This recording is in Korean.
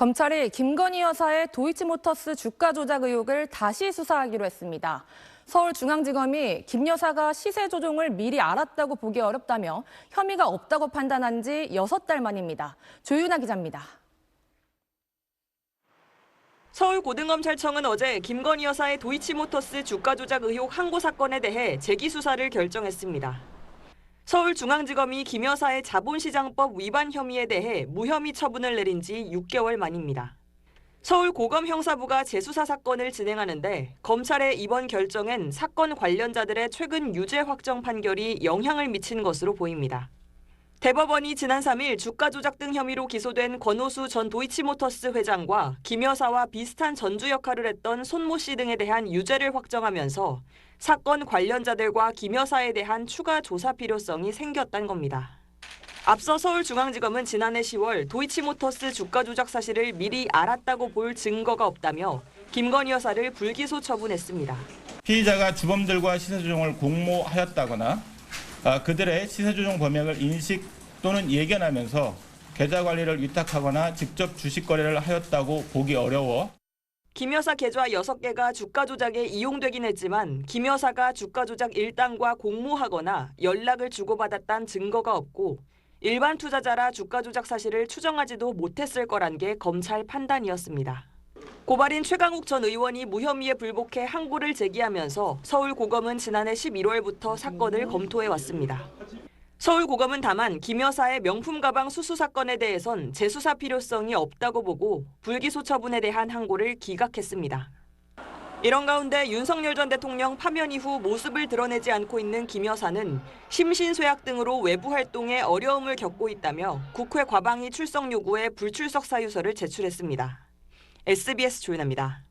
검찰이 김건희 여사의 도이치모터스 주가 조작 의혹을 다시 수사하기로 했습니다. 서울중앙지검이 김 여사가 시세 조종을 미리 알았다고 보기 어렵다며 혐의가 없다고 판단한 지 6달 만입니다. 조윤아 기자입니다. 서울고등검찰청은 어제 김건희 여사의 도이치모터스 주가 조작 의혹 항고 사건에 대해 재기 수사를 결정했습니다. 서울중앙지검이 김 여사의 자본시장법 위반 혐의에 대해 무혐의 처분을 내린 지 6개월 만입니다. 서울고검형사부가 재수사 사건을 진행하는데 검찰의 이번 결정엔 사건 관련자들의 최근 유죄 확정 판결이 영향을 미친 것으로 보입니다. 대법원이 지난 3일 주가 조작 등 혐의로 기소된 권오수 전 도이치모터스 회장과 김 여사와 비슷한 전주 역할을 했던 손모 씨 등에 대한 유죄를 확정하면서 사건 관련자들과 김 여사에 대한 추가 조사 필요성이 생겼다는 겁니다. 앞서 서울중앙지검은 지난해 10월 도이치모터스 주가 조작 사실을 미리 알았다고 볼 증거가 없다며 김건희 여사를 불기소 처분했습니다. 피의자가 주범들과 시세조정을 공모하였다거나 그들의 시세조정 범행을 인식 또는 예견하면서 계좌 관리를 위탁하거나 직접 주식 거래를 하였다고 보기 어려워 김 여사 계좌 6개가 주가 조작에 이용되긴 했지만 김 여사가 주가 조작 일당과 공모하거나 연락을 주고받았다는 증거가 없고 일반 투자자라 주가 조작 사실을 추정하지도 못했을 거란 게 검찰 판단이었습니다. 고발인 최강욱 전 의원이 무혐의에 불복해 항고를 제기하면서 서울고검은 지난해 11월부터 사건을 검토해왔습니다. 서울고검은 다만 김 여사의 명품 가방 수수 사건에 대해선 재수사 필요성이 없다고 보고 불기소 처분에 대한 항고를 기각했습니다. 이런 가운데 윤석열 전 대통령 파면 이후 모습을 드러내지 않고 있는 김 여사는 심신쇠약 등으로 외부 활동에 어려움을 겪고 있다며 국회 과방위 출석 요구에 불출석 사유서를 제출했습니다. SBS 조윤아입니다.